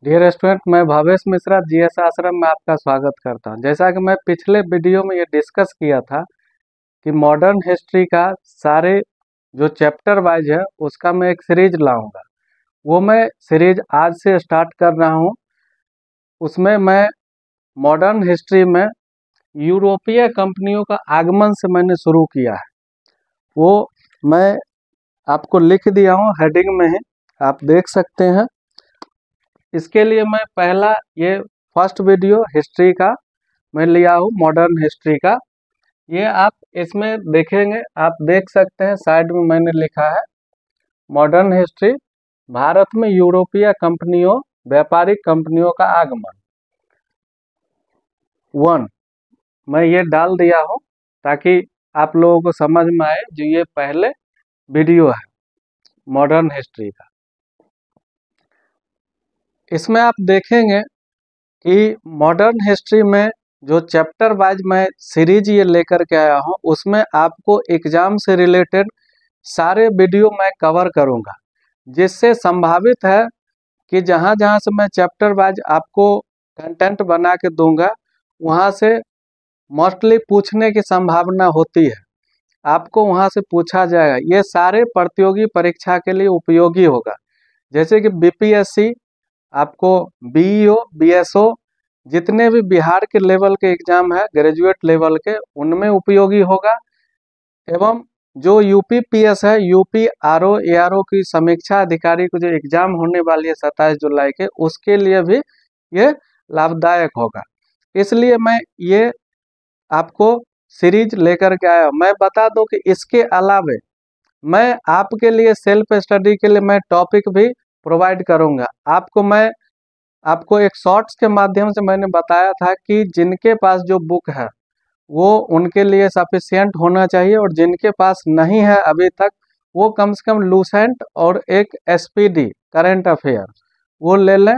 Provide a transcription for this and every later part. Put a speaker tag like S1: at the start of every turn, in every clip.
S1: Dear student, मैं Bhavesh Mishra GS आश्रम में आपका स्वागत करता हूं। जैसा कि मैं पिछले वीडियो में ये डिस्कस किया था कि मॉडर्न हिस्ट्री का सारे जो चैप्टर वाइज है उसका मैं एक सीरीज लाऊंगा। वो मैं सीरीज आज से स्टार्ट कर रहा हूं। उसमें मैं मॉडर्न हिस्ट्री में यूरोपीय कंपनियों का आगमन से मैंने शुरू किया है। वो मैं आपको लिख दिया हूँ, हेडिंग में है, आप देख सकते हैं। इसके लिए मैं पहला ये फर्स्ट वीडियो हिस्ट्री का मैं लिया हूँ, मॉडर्न हिस्ट्री का। ये आप इसमें देखेंगे, आप देख सकते हैं साइड में मैंने लिखा है मॉडर्न हिस्ट्री, भारत में यूरोपीय कंपनियों, व्यापारिक कंपनियों का आगमन 1। मैं ये डाल दिया हूँ ताकि आप लोगों को समझ में आए जो ये पहले वीडियो है मॉडर्न हिस्ट्री का। इसमें आप देखेंगे कि मॉडर्न हिस्ट्री में जो चैप्टर वाइज मैं सीरीज ये लेकर के आया हूँ उसमें आपको एग्जाम से रिलेटेड सारे वीडियो मैं कवर करूँगा, जिससे संभावित है कि जहाँ जहाँ से मैं चैप्टर वाइज आपको कंटेंट बना के दूंगा वहाँ से मोस्टली पूछने की संभावना होती है, आपको वहाँ से पूछा जाएगा। ये सारे प्रतियोगी परीक्षा के लिए उपयोगी होगा, जैसे कि बीपीएससी, आपको बीईओ, बीएसओ, जितने भी बिहार के लेवल के एग्जाम है ग्रेजुएट लेवल के, उनमें उपयोगी होगा। एवं जो यूपीपीएस है, यूपी आरओ एआरओ की समीक्षा अधिकारी को जो एग्जाम होने वाली है 27 जुलाई के, उसके लिए भी ये लाभदायक होगा। इसलिए मैं ये आपको सीरीज लेकर के आया। मैं बता दूं कि इसके अलावे मैं आपके लिए सेल्फ स्टडी के लिए मैं टॉपिक भी प्रोवाइड करूंगा। आपको एक शॉर्ट्स के माध्यम से मैंने बताया था कि जिनके पास जो बुक है वो उनके लिए सफिशियंट होना चाहिए, और जिनके पास नहीं है अभी तक वो कम से कम लूसेंट और एक एसपीडी करंट अफेयर वो ले लें,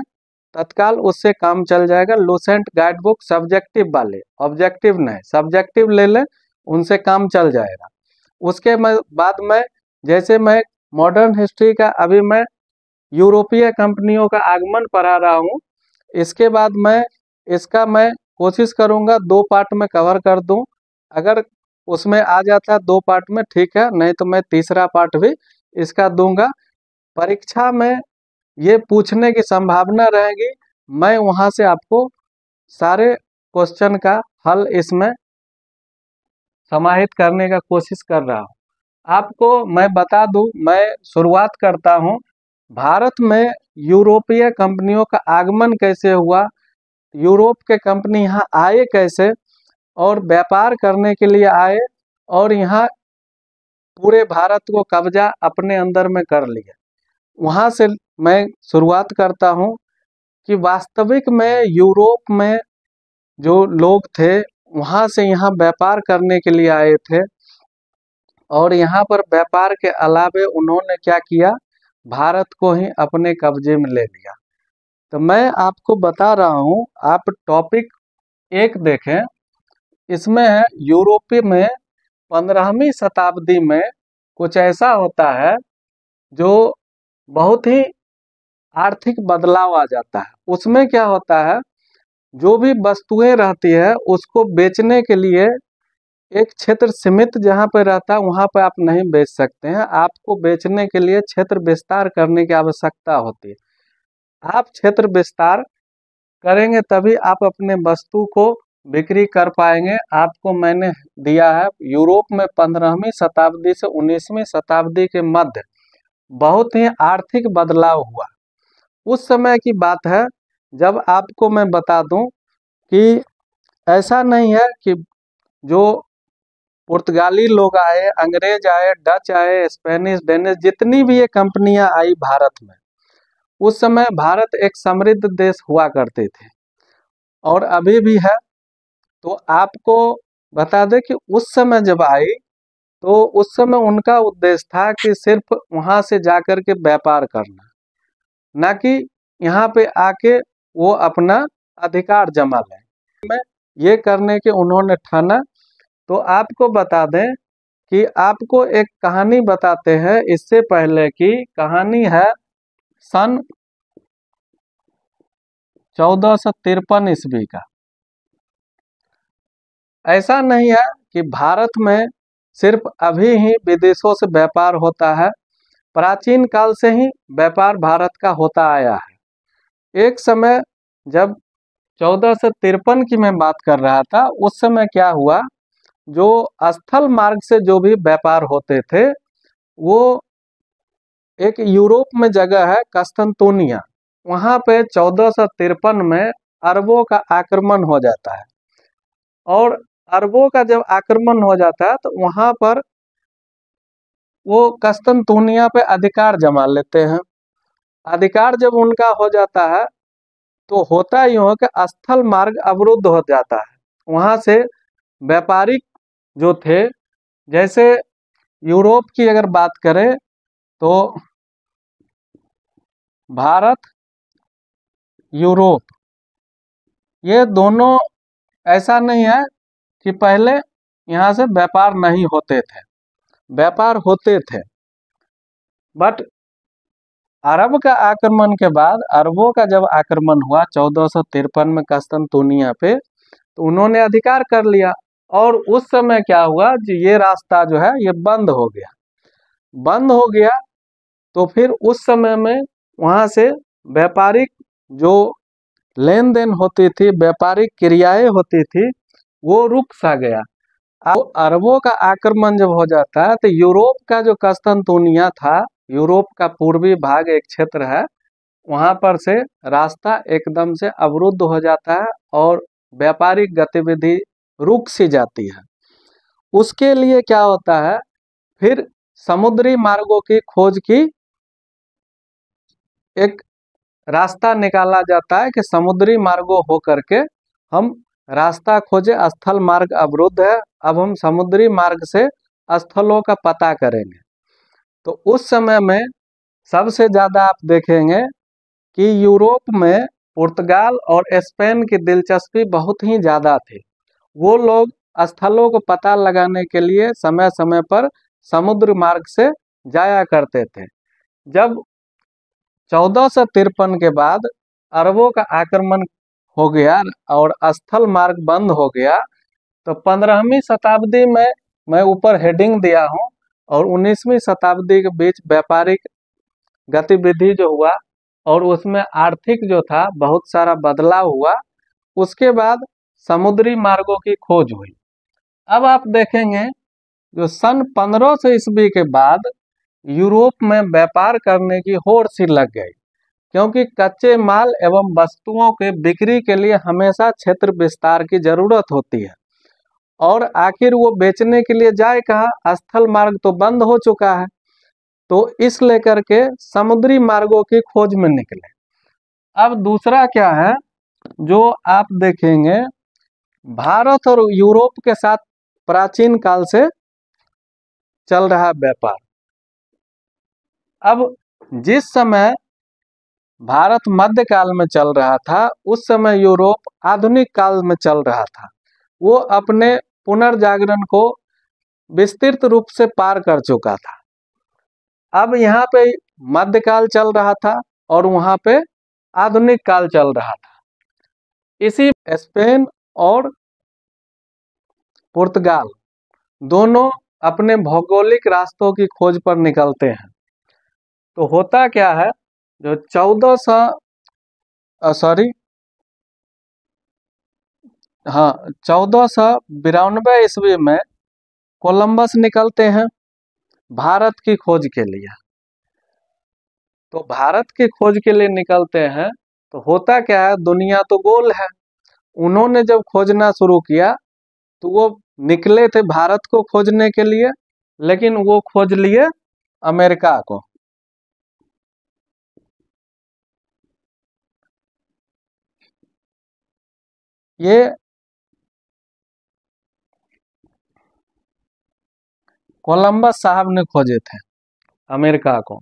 S1: तत्काल उससे काम चल जाएगा। लूसेंट गाइड बुक सब्जेक्टिव वाले, ऑब्जेक्टिव नहीं, सब्जेक्टिव ले लें, उनसे काम चल जाएगा। उसके बाद में जैसे मैं मॉडर्न हिस्ट्री का अभी मैं यूरोपीय कंपनियों का आगमन पढ़ा रहा हूँ, इसके बाद मैं कोशिश करूँगा 2 पार्ट में कवर कर दूँ। अगर उसमें आ जाता है 2 पार्ट में, ठीक है, नहीं तो मैं तीसरा पार्ट भी इसका दूंगा। परीक्षा में ये पूछने की संभावना रहेगी, मैं वहाँ से आपको सारे क्वेश्चन का हल इसमें समाहित करने का कोशिश कर रहा हूँ। आपको मैं बता दूं, मैं शुरुआत करता हूं भारत में यूरोपीय कंपनियों का आगमन कैसे हुआ, यूरोप के कंपनी यहाँ आए कैसे और व्यापार करने के लिए आए, और यहाँ पूरे भारत को कब्जा अपने अंदर में कर लिया। वहाँ से मैं शुरुआत करता हूँ कि वास्तविक में यूरोप में जो लोग थे वहाँ से यहाँ व्यापार करने के लिए आए थे, और यहाँ पर व्यापार के अलावे उन्होंने क्या किया, भारत को ही अपने कब्जे में ले लिया। तो मैं आपको बता रहा हूँ, आप टॉपिक 1 देखें। इसमें है यूरोपीय में 15वीं शताब्दी में कुछ ऐसा होता है जो बहुत ही आर्थिक बदलाव आ जाता है। उसमें क्या होता है, जो भी वस्तुएं रहती है उसको बेचने के लिए एक क्षेत्र सीमित जहाँ पे रहता है वहाँ पे आप नहीं बेच सकते हैं, आपको बेचने के लिए क्षेत्र विस्तार करने की आवश्यकता होती है। आप क्षेत्र विस्तार करेंगे तभी आप अपने वस्तु को बिक्री कर पाएंगे। आपको मैंने दिया है यूरोप में 15वीं शताब्दी से 19वीं शताब्दी के मध्य बहुत ही आर्थिक बदलाव हुआ। उस समय की बात है जब आपको मैं बता दूं कि ऐसा नहीं है कि जो पुर्तगाली लोग आए, अंग्रेज आए, डच आए, स्पेनिश, डेनिश, जितनी भी ये कंपनियां आई भारत में, उस समय भारत एक समृद्ध देश हुआ करते थे और अभी भी है। तो आपको बता दें कि उस समय जब आई तो उस समय उनका उद्देश्य था कि सिर्फ वहां से जाकर के व्यापार करना, ना कि यहाँ पे आके वो अपना अधिकार जमा लें। में ये करने के उन्होंने ठाना। तो आपको बता दें कि आपको एक कहानी बताते हैं इससे पहले की कहानी है सन 1453 ईस्वी का। ऐसा नहीं है कि भारत में सिर्फ अभी ही विदेशों से व्यापार होता है, प्राचीन काल से ही व्यापार भारत का होता आया है। एक समय जब 1453 की मैं बात कर रहा था, उस समय क्या हुआ, जो स्थल मार्ग से जो भी व्यापार होते थे, वो एक यूरोप में जगह है कस्तंतुनिया, वहां पे 1453 में अरबों का आक्रमण हो जाता है। और अरबों का जब आक्रमण हो जाता है तो वहां पर वो कस्तंतुनिया पे अधिकार जमा लेते हैं। अधिकार जब उनका हो जाता है तो होता यूं है कि स्थल मार्ग अवरुद्ध हो जाता है। वहां से व्यापारिक जो थे, जैसे यूरोप की अगर बात करें तो भारत, यूरोप, ये दोनों, ऐसा नहीं है कि पहले यहाँ से व्यापार नहीं होते थे, व्यापार होते थे, बट अरब का आक्रमण के बाद, अरबों का जब आक्रमण हुआ 1453 में कस्तंतुनिया पे, तो उन्होंने अधिकार कर लिया। और उस समय क्या हुआ, ये रास्ता जो है ये बंद हो गया। बंद हो गया तो फिर उस समय में वहां से व्यापारिक जो लेन देन होती थी, व्यापारिक क्रियाएं होती थी, वो रुक सा गया। अब अरबों का आक्रमण जब हो जाता है तो यूरोप का जो कस्तंतुनिया था, यूरोप का पूर्वी भाग एक क्षेत्र है, वहां पर से रास्ता एकदम से अवरुद्ध हो जाता है और व्यापारिक गतिविधि रुक सी जाती है। उसके लिए क्या होता है, फिर समुद्री मार्गों की खोज की एक रास्ता निकाला जाता है कि समुद्री मार्गों हो करके हम रास्ता खोजे, स्थल मार्ग अवरुद्ध है, अब हम समुद्री मार्ग से स्थलों का पता करेंगे। तो उस समय में सबसे ज्यादा आप देखेंगे कि यूरोप में पुर्तगाल और स्पेन की दिलचस्पी बहुत ही ज्यादा थी। वो लोग स्थलों को पता लगाने के लिए समय समय पर समुद्र मार्ग से जाया करते थे। जब 1453 के बाद अरबों का आक्रमण हो गया और स्थल मार्ग बंद हो गया, तो 15वीं शताब्दी में मैं ऊपर हेडिंग दिया हूँ, और 19वीं शताब्दी के बीच व्यापारिक गतिविधि जो हुआ और उसमें आर्थिक जो था बहुत सारा बदलाव हुआ। उसके बाद समुद्री मार्गों की खोज हुई। अब आप देखेंगे जो सन 1500 ईस्वी के बाद यूरोप में व्यापार करने की होड़ सी लग गई, क्योंकि कच्चे माल एवं वस्तुओं के बिक्री के लिए हमेशा क्षेत्र विस्तार की जरूरत होती है, और आखिर वो बेचने के लिए जाए कहाँ, स्थल मार्ग तो बंद हो चुका है। तो इस लेकर के समुद्री मार्गों की खोज में निकले। अब दूसरा क्या है, जो आप देखेंगे, भारत और यूरोप के साथ प्राचीन काल से चल रहा व्यापार। अब जिस समय भारत मध्यकाल में चल रहा था, उस समय यूरोप आधुनिक काल में चल रहा था। वो अपने पुनर्जागरण को विस्तृत रूप से पार कर चुका था। अब यहाँ पे मध्यकाल चल रहा था और वहाँ पे आधुनिक काल चल रहा था। इसी स्पेन और पुर्तगाल दोनों अपने भौगोलिक रास्तों की खोज पर निकलते हैं। तो होता क्या है, जो 1492 ईस्वी में कोलंबस निकलते हैं भारत की खोज के लिए। तो भारत की खोज के लिए निकलते हैं, तो होता क्या है, दुनिया तो गोल है। उन्होंने जब खोजना शुरू किया तो वो निकले थे भारत को खोजने के लिए, लेकिन वो खोज लिए अमेरिका को। ये कोलंबस साहब ने खोजे थे अमेरिका को।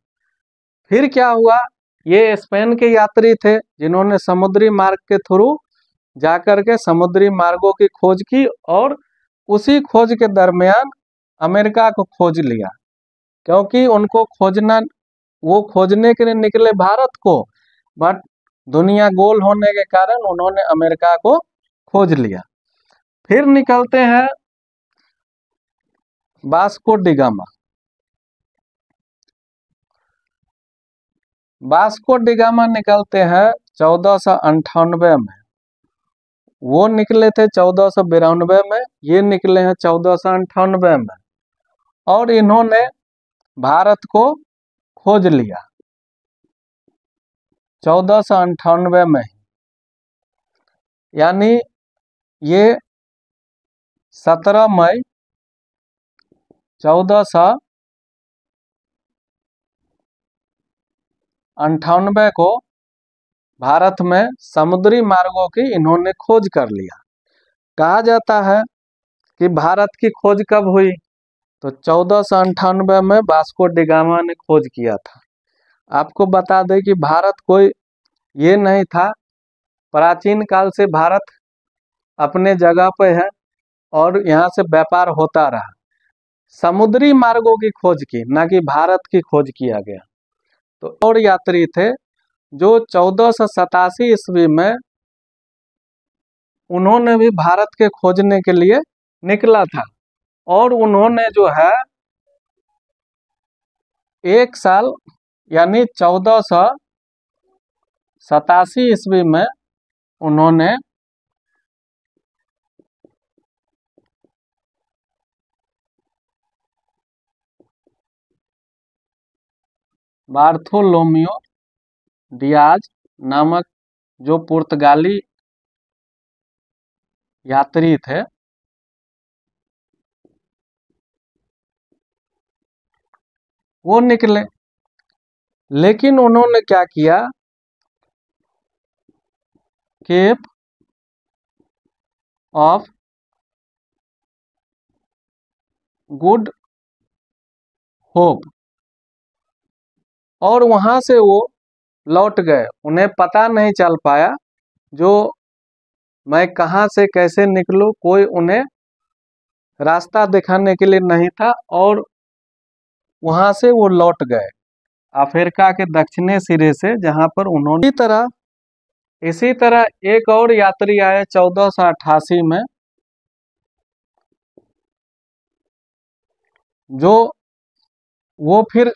S1: फिर क्या हुआ, ये स्पेन के यात्री थे जिन्होंने समुद्री मार्ग के थ्रू जाकर के समुद्री मार्गों की खोज की, और उसी खोज के दरमियान अमेरिका को खोज लिया, क्योंकि उनको खोजना, वो खोजने के लिए निकले भारत को, बट दुनिया गोल होने के कारण उन्होंने अमेरिका को खोज लिया। फिर निकलते हैं Vasco D gamma. Vasco D gamma निकलते हैं 1498 में, वो निकले थे 1492 में, ये निकले हैं 1498 में, और इन्होंने भारत को खोज लिया 1498 में, यानी ये 17 मई 1498 को भारत में समुद्री मार्गों की इन्होंने खोज कर लिया। कहा जाता है कि भारत की खोज कब हुई, तो 1498 में वास्को डी गामा ने खोज किया था। आपको बता दें कि भारत कोई ये नहीं था, प्राचीन काल से भारत अपने जगह पे है और यहाँ से व्यापार होता रहा। समुद्री मार्गों की खोज की, ना कि भारत की खोज किया गया। तो और यात्री थे जो 1487 ईस्वी में उन्होंने भी भारत के खोजने के लिए निकला था, और उन्होंने जो है 1 साल यानी 1487 ईस्वी में उन्होंने बार्थोलोमियो डियाज नामक जो पुर्तगाली यात्री थे, वो निकले। लेकिन उन्होंने क्या किया, केप ऑफ गुड होप, और वहां से वो लौट गए। उन्हें पता नहीं चल पाया जो मैं कहां से कैसे निकलूं, कोई उन्हें रास्ता दिखाने के लिए नहीं था, और वहां से वो लौट गए अफ्रीका के दक्षिणी सिरे से, जहां पर उन्होंने इसी तरह एक और यात्री आए 1488 में, जो वो फिर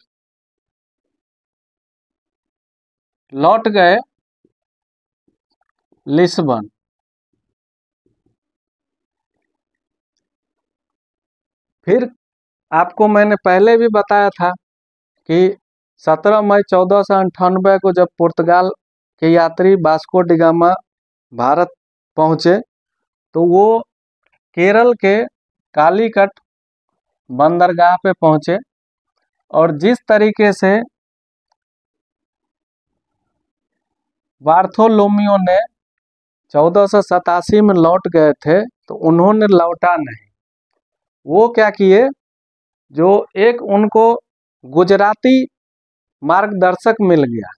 S1: लौट गए लिस्बन। फिर आपको मैंने पहले भी बताया था कि 17 मई 1498 को जब पुर्तगाल के यात्री वास्को डी गामा भारत पहुंचे, तो वो केरल के कालीकट बंदरगाह पे पहुंचे, और जिस तरीके से बार्थोलोमियो ने 1487 में लौट गए थे, तो उन्होंने लौटा नहीं। वो क्या किए, जो एक उनको गुजराती मार्गदर्शक मिल गया,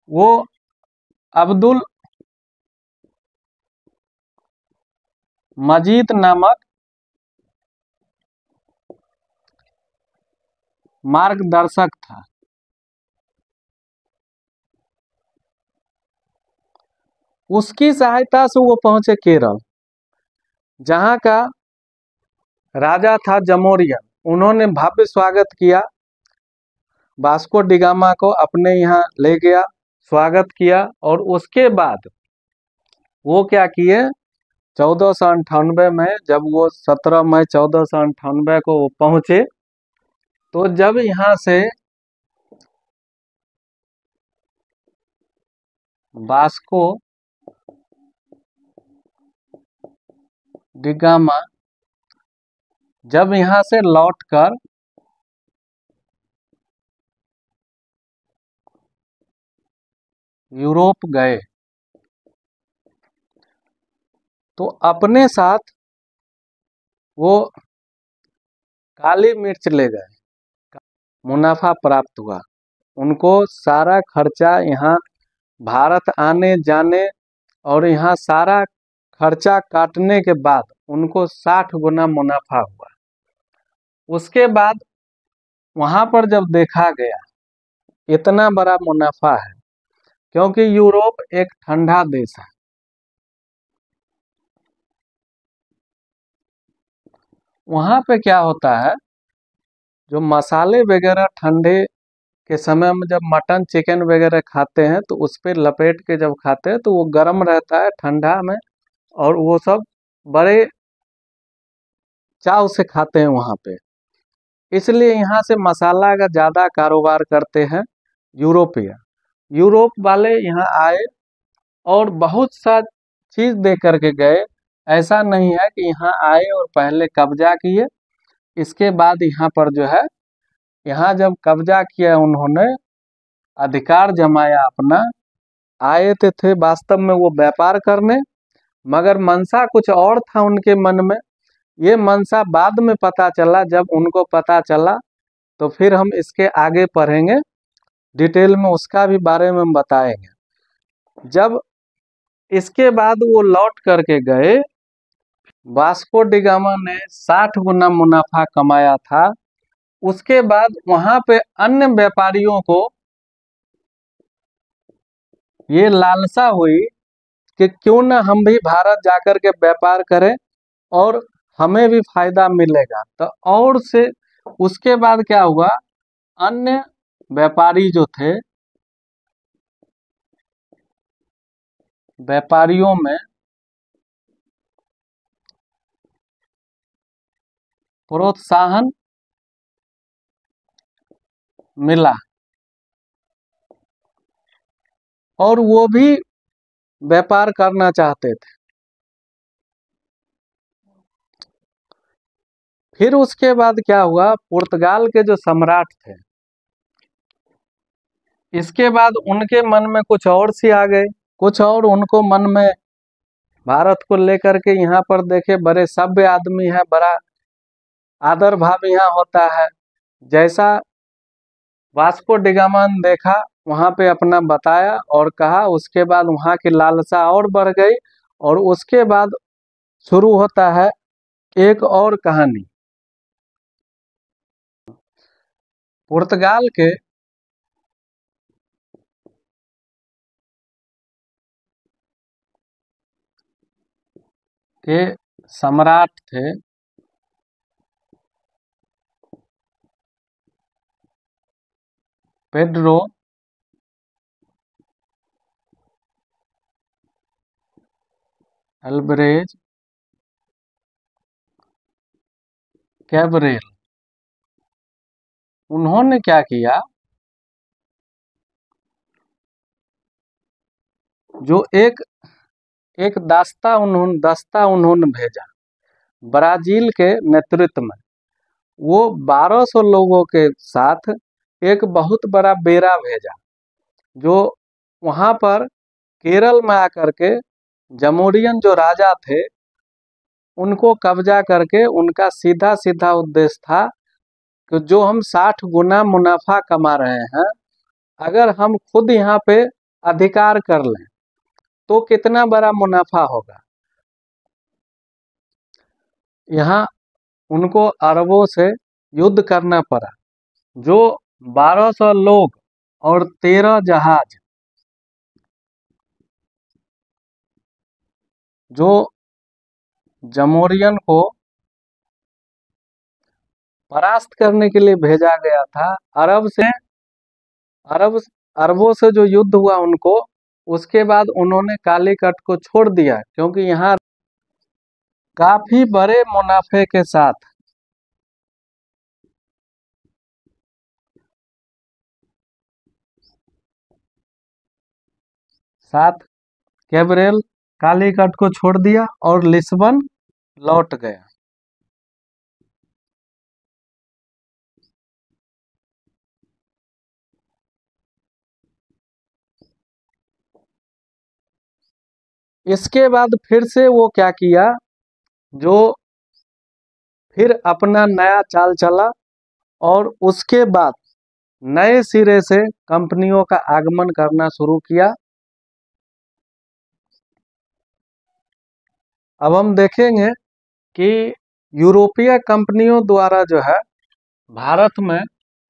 S1: वो अब्दुल मजीद नामक मार्गदर्शक था। उसकी सहायता से वो पहुंचे केरल, जहां का राजा था जमोरियन। उन्होंने भव्य स्वागत किया, वास्को डी गामा को अपने यहाँ ले गया, स्वागत किया, और उसके बाद वो क्या किए, 1498 में जब वो 17 मई 1498 को वो पहुंचे, तो जब यहाँ से वास्को डी गामा जब यहाँ से लौटकर यूरोप गए, तो अपने साथ वो काली मिर्च ले गए। मुनाफा प्राप्त हुआ, उनको सारा खर्चा यहाँ भारत आने जाने और यहाँ सारा खर्चा काटने के बाद उनको 60 गुना मुनाफा हुआ। उसके बाद वहाँ पर जब देखा गया इतना बड़ा मुनाफा है, क्योंकि यूरोप एक ठंडा देश है। वहां पे क्या होता है, जो मसाले वगैरह ठंडे के समय में जब मटन चिकन वगैरह खाते हैं तो उस पे लपेट के जब खाते हैं तो वो गर्म रहता है ठंडा में, और वो सब बड़े चाव से खाते हैं वहां पे। इसलिए यहाँ से मसाला का ज्यादा कारोबार करते हैं यूरोपीय। यूरोप वाले यहाँ आए और बहुत सा चीज दे करके गए। ऐसा नहीं है कि यहाँ आए और पहले कब्जा किए, इसके बाद यहाँ पर जो है, यहाँ जब कब्जा किया उन्होंने, अधिकार जमाया अपना, आए थे वास्तव में वो व्यापार करने, मगर मनसा कुछ और था उनके मन में। ये मनसा बाद में पता चला, जब उनको पता चला तो फिर हम इसके आगे पढ़ेंगे डिटेल में, उसका भी बारे में हम बताएंगे। जब इसके बाद वो लौट करके गए, वास्को डी गामा ने 60 गुना मुनाफा कमाया था। उसके बाद वहां पे अन्य व्यापारियों को ये लालसा हुई कि क्यों ना हम भी भारत जाकर के व्यापार करें और हमें भी फायदा मिलेगा। तो और से उसके बाद क्या हुआ, अन्य व्यापारी जो थे, व्यापारियों में प्रोत्साहन मिला और वो भी व्यापार करना चाहते थे। फिर उसके बाद क्या हुआ, पुर्तगाल के जो सम्राट थे, इसके बाद उनके मन में कुछ और सी आ गए, कुछ और उनको मन में भारत को लेकर के, यहाँ पर देखे बड़े सभ्य आदमी है, बड़ा आदर भाव यहाँ होता है। जैसा वास्को डी गामा ने देखा वहां पे अपना बताया और कहा, उसके बाद वहां की लालसा और बढ़ गई। और उसके बाद शुरू होता है एक और कहानी। पुर्तगाल के सम्राट थे पेड्रो अल्बरेज कैबरेल। उन्होंने क्या किया, जो एक एक दस्ता उन्होंने भेजा ब्राजील के नेतृत्व में। वो 1200 लोगों के साथ एक बहुत बड़ा बेड़ा भेजा, जो वहां पर केरल में आकर के जमोरियन जो राजा थे उनको कब्जा करके, उनका सीधा सीधा उद्देश्य था कि जो हम 60 गुना मुनाफा कमा रहे हैं, अगर हम खुद यहाँ पे अधिकार कर लें तो कितना बड़ा मुनाफा होगा। यहाँ उनको अरबों से युद्ध करना पड़ा। जो 1200 लोग और 13 जहाज जो जमोरियन को परास्त करने के लिए भेजा गया था, अरब अरबों से जो युद्ध हुआ उनको, उसके बाद उन्होंने कालीकट को छोड़ दिया, क्योंकि यहाँ काफी बड़े मुनाफे के साथ कैबरेल कालीकट को छोड़ दिया और लिस्बन लौट गया। इसके बाद फिर से वो क्या किया, जो फिर अपना नया चाल चला और उसके बाद नए सिरे से कंपनियों का आगमन करना शुरू किया। अब हम देखेंगे कि यूरोपीय कंपनियों द्वारा जो है भारत में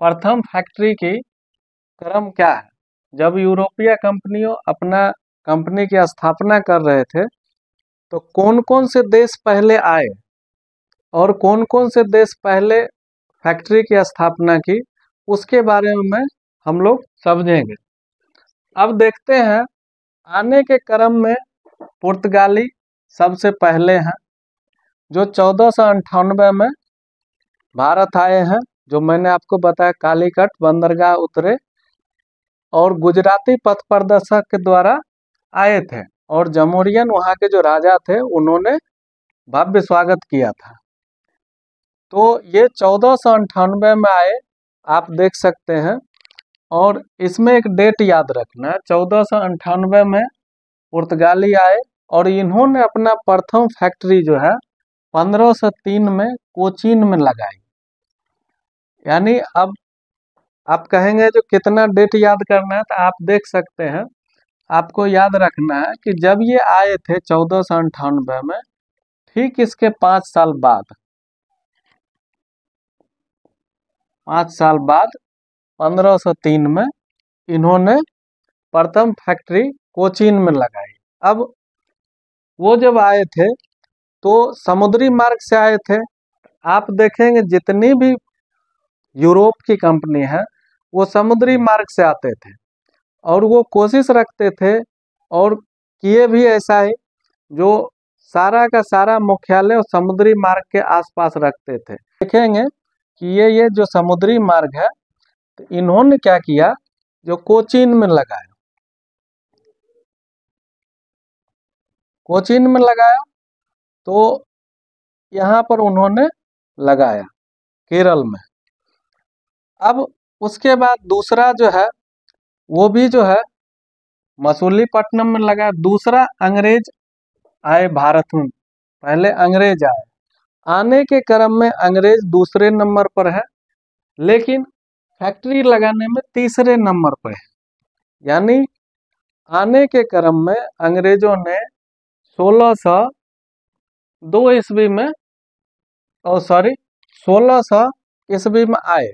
S1: प्रथम फैक्ट्री की क्रम क्या है। जब यूरोपीय कंपनियों अपना कंपनी की स्थापना कर रहे थे तो कौन कौन से देश पहले आए और कौन कौन से देश पहले फैक्ट्री की स्थापना की, उसके बारे में हम लोग समझेंगे। अब देखते हैं, आने के क्रम में पुर्तगाली सबसे पहले हैं, जो 1498 में भारत आए हैं, जो मैंने आपको बताया कालीकट बंदरगाह उतरे और गुजराती पथ प्रदर्शक के द्वारा आए थे और जमोरियन वहाँ के जो राजा थे उन्होंने भव्य स्वागत किया था। तो ये 1498 में आए, आप देख सकते हैं। और इसमें एक डेट याद रखना है, 1498 में पुर्तगाली आए और इन्होंने अपना प्रथम फैक्ट्री जो है 1503 में कोचीन में लगाई। यानी अब आप कहेंगे जो कितना डेट याद करना है, तो आप देख सकते हैं, आपको याद रखना है कि जब ये आए थे 1498 में, ठीक इसके 5 साल बाद 1503 में इन्होंने प्रथम फैक्ट्री कोचीन में लगाई। अब वो जब आए थे तो समुद्री मार्ग से आए थे। आप देखेंगे जितनी भी यूरोप की कंपनी है वो समुद्री मार्ग से आते थे और वो कोशिश रखते थे और किए भी ऐसा ही, जो सारा का सारा मुख्यालय समुद्री मार्ग के आसपास रखते थे। देखेंगे कि ये जो समुद्री मार्ग है, तो इन्होंने क्या किया, जो कोचीन में लगाया, कोचीन में लगाया तो यहाँ पर उन्होंने लगाया केरल में। अब उसके बाद दूसरा जो है वो भी जो है मसूलीपट्टनम में लगा। दूसरा अंग्रेज आए भारत में, पहले अंग्रेज आए, आने के क्रम में अंग्रेज दूसरे नंबर पर है, लेकिन फैक्ट्री लगाने में तीसरे नंबर पर है। यानी आने के क्रम में अंग्रेजों ने 1602 ईस्वी में, और 1600 ईस्वी में आए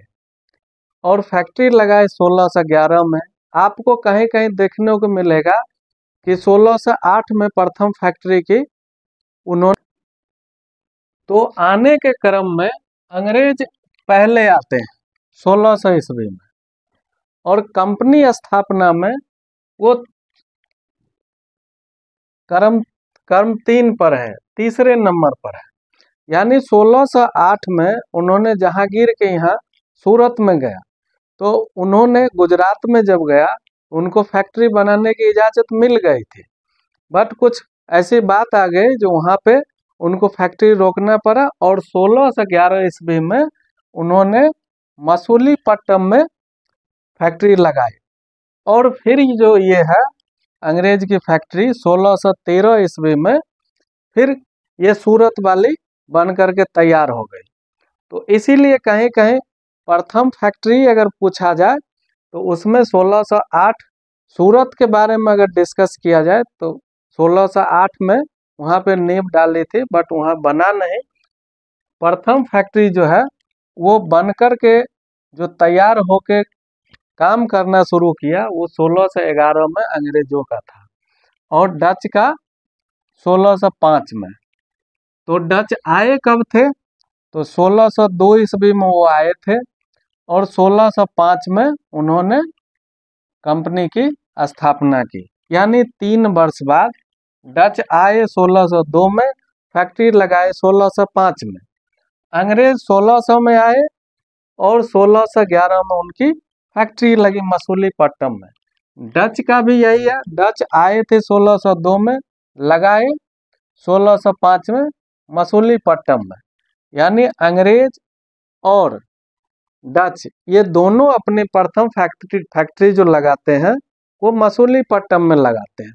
S1: और फैक्ट्री लगाए 1611 में। आपको कहीं कहीं देखने को मिलेगा कि 1608 में प्रथम फैक्ट्री की उन्होंने। तो आने के क्रम में अंग्रेज पहले आते हैं 1600 ईस्वी में, और कंपनी स्थापना में वो क्रम क्रम 3 पर है, तीसरे नंबर पर है। यानी 1608 में उन्होंने जहांगीर के यहाँ सूरत में गया, तो उन्होंने गुजरात में जब गया उनको फैक्ट्री बनाने की इजाज़त मिल गई थी, बट कुछ ऐसी बात आ गई जो वहाँ पे उनको फैक्ट्री रोकना पड़ा और 1611 ईस्वी में उन्होंने मसूलीपट्टनम में फैक्ट्री लगाई। और फिर जो ये है अंग्रेज की फैक्ट्री 1613 ईस्वी में फिर ये सूरत वाली बन करके तैयार हो गई। तो इसीलिए कहीं कहीं प्रथम फैक्ट्री अगर पूछा जाए तो उसमें 1608 सूरत के बारे में अगर डिस्कस किया जाए तो 1608 में वहाँ पे नींव डाली थी, बट वहाँ बना नहीं। प्रथम फैक्ट्री जो है वो बन कर के जो तैयार होके काम करना शुरू किया वो 1611 में अंग्रेजों का था और डच का 1605 में। तो डच आए कब थे, तो 1602 ईस्वी में वो आए थे और 1605 में उन्होंने कंपनी की स्थापना की। यानी 3 वर्ष बाद डच आए 1602 में, फैक्ट्री लगाए 1605 में, अंग्रेज 1600 में आए और 1611 में उनकी फैक्ट्री लगी मसूलीपट्टनम में। डच का भी यही है, डच आए थे 1602 में, लगाए 1605 में मसूलीपट्टनम में। यानी अंग्रेज और डच ये दोनों अपनी प्रथम फैक्ट्री जो लगाते हैं वो मसूलीपट्टनम में लगाते हैं।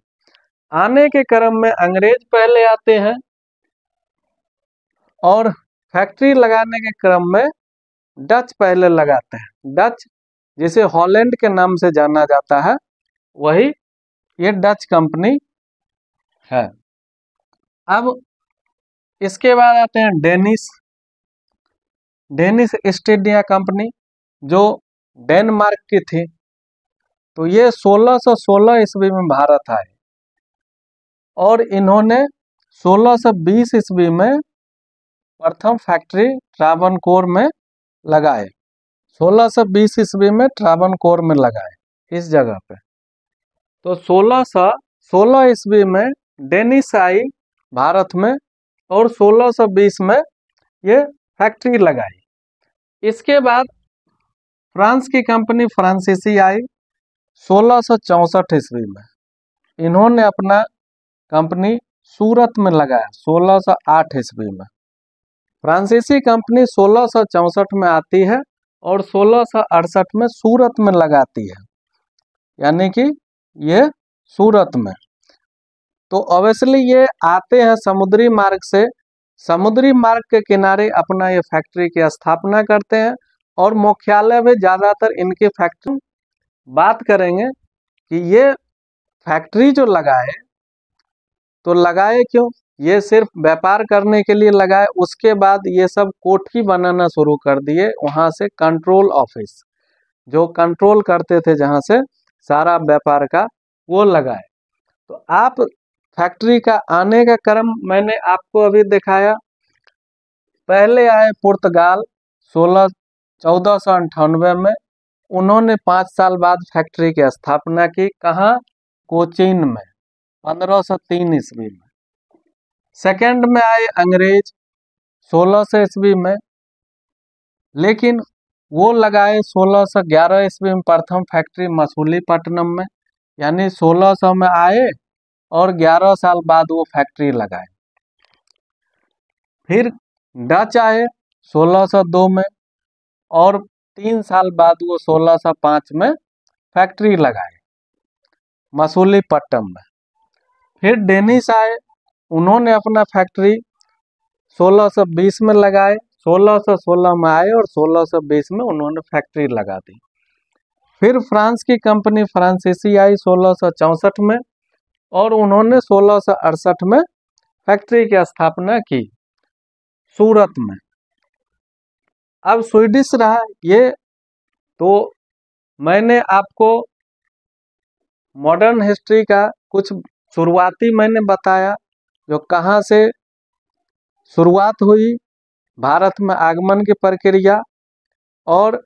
S1: आने के क्रम में अंग्रेज पहले आते हैं और फैक्ट्री लगाने के क्रम में डच पहले लगाते हैं। डच जिसे हॉलैंड के नाम से जाना जाता है, वही ये डच कंपनी है। अब इसके बाद आते हैं डेनिश ईस्ट इंडिया कंपनी, जो डेनमार्क की थी। तो ये 1616 ईस्वी में भारत आए और इन्होंने 1620 ईस्वी में प्रथम फैक्ट्री त्रावणकोर में लगाए। 1620 ईस्वी में त्रावणकोर में लगाए इस जगह पे। तो 1616 ईस्वी में डेनिस आई भारत में और 1620 में ये फैक्ट्री लगाई। इसके बाद फ्रांस की कंपनी फ्रांसीसी आई 1664 ईस्वी में। इन्होंने अपना कंपनी सूरत में लगाया 1608 ईस्वी में। फ्रांसीसी कंपनी 1664 में आती है और 1668 में सूरत में लगाती है, यानी कि ये सूरत में। तो ऑब्वियसली ये आते हैं समुद्री मार्ग से, समुद्री मार्ग के किनारे अपना ये फैक्ट्री की स्थापना करते हैं और मुख्यालय में ज़्यादातर इनकी फैक्ट्री। बात करेंगे कि ये फैक्ट्री जो लगाए तो लगाए क्यों, ये सिर्फ व्यापार करने के लिए लगाए। उसके बाद ये सब कोठी बनाना शुरू कर दिए, वहाँ से कंट्रोल ऑफिस जो कंट्रोल करते थे जहाँ से सारा व्यापार का, वो लगाए। तो आप फैक्ट्री का आने का क्रम मैंने आपको अभी दिखाया। पहले आए पुर्तगाल 1498 में, उन्होंने 5 साल बाद फैक्ट्री की स्थापना की। कहाँ? कोचीन में 1503 ईस्वी में। सेकंड में आए अंग्रेज 1600 ईस्वी में, लेकिन वो लगाए 1611 ईस्वी में प्रथम फैक्ट्री मसूलीपट्टनम में, यानी 1600 में आए और 11 साल बाद वो फैक्ट्री लगाए। फिर डच आए 1602 में और 3 साल बाद वो 1605 में फैक्ट्री लगाए मसूलीपट्टनम में। फिर डेनिस आए, उन्होंने अपना फैक्ट्री 1620 में लगाए, 1616 में आए और 1620 में उन्होंने फैक्ट्री लगा दी। फिर फ्रांस की कंपनी फ्रांसीसी आई 1664 में और उन्होंने 1668 में फैक्ट्री की स्थापना की सूरत में। अब स्वीडिश रहा ये, तो मैंने आपको मॉडर्न हिस्ट्री का कुछ शुरुआती मैंने बताया, जो कहाँ से शुरुआत हुई भारत में आगमन की प्रक्रिया और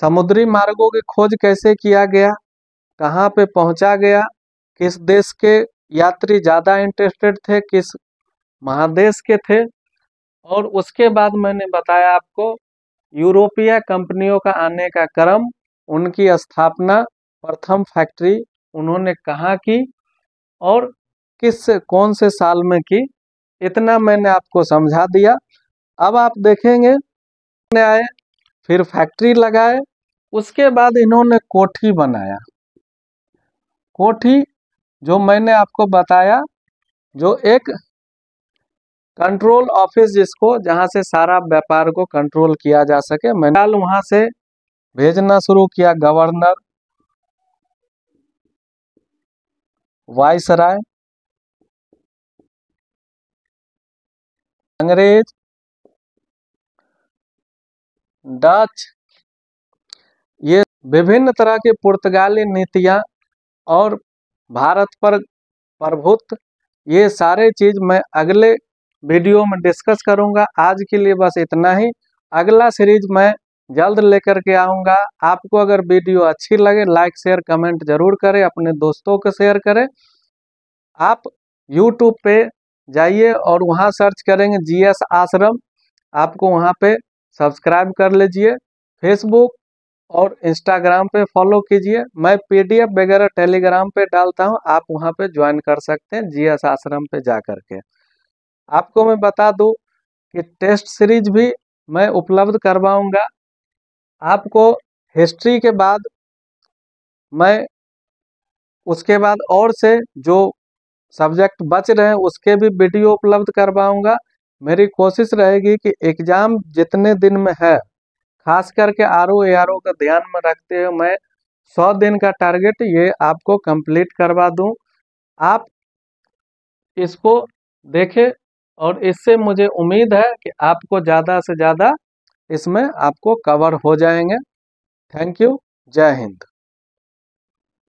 S1: समुद्री मार्गों की खोज कैसे किया गया, कहाँ पे पहुंचा गया, किस देश के यात्री ज़्यादा इंटरेस्टेड थे, किस महादेश के थे। और उसके बाद मैंने बताया आपको यूरोपीय कंपनियों का आने का क्रम, उनकी स्थापना, प्रथम फैक्ट्री उन्होंने कहाँ की और कौन से साल में की, इतना मैंने आपको समझा दिया। अब आप देखेंगे आए, फिर फैक्ट्री लगाए, उसके बाद इन्होंने कोठी बनाया। कोठी जो मैंने आपको बताया, जो एक कंट्रोल ऑफिस जिसको, जहां से सारा व्यापार को कंट्रोल किया जा सके। मैंने वहां से भेजना शुरू किया गवर्नर, वाइसराय, अंग्रेज, डच, ये विभिन्न तरह की पुर्तगाली नीतियां और भारत पर प्रभुत्व, ये सारे चीज मैं अगले वीडियो में डिस्कस करूंगा। आज के लिए बस इतना ही। अगला सीरीज मैं जल्द लेकर के आऊंगा। आपको अगर वीडियो अच्छी लगे लाइक शेयर कमेंट जरूर करें, अपने दोस्तों को शेयर करें। आप YouTube पे जाइए और वहाँ सर्च करेंगे GS आश्रम, आपको वहाँ पे सब्सक्राइब कर लीजिए। फेसबुक और इंस्टाग्राम पे फॉलो कीजिए। मैं PDF वगैरह टेलीग्राम पे डालता हूँ, आप वहाँ पे ज्वाइन कर सकते हैं GS आश्रम पे जा करके। आपको मैं बता दूं कि टेस्ट सीरीज भी मैं उपलब्ध करवाऊंगा। आपको हिस्ट्री के बाद मैं उसके बाद और से जो सब्जेक्ट बच रहे हैं उसके भी वीडियो उपलब्ध करवाऊंगा। मेरी कोशिश रहेगी कि एग्ज़ाम जितने दिन में है, खास करके RO ARO का ध्यान में रखते हुए मैं 100 दिन का टारगेट ये आपको कंप्लीट करवा दूं। आप इसको देखें और इससे मुझे उम्मीद है कि आपको ज़्यादा से ज़्यादा इसमें आपको कवर हो जाएंगे। Thank you. जय हिंद।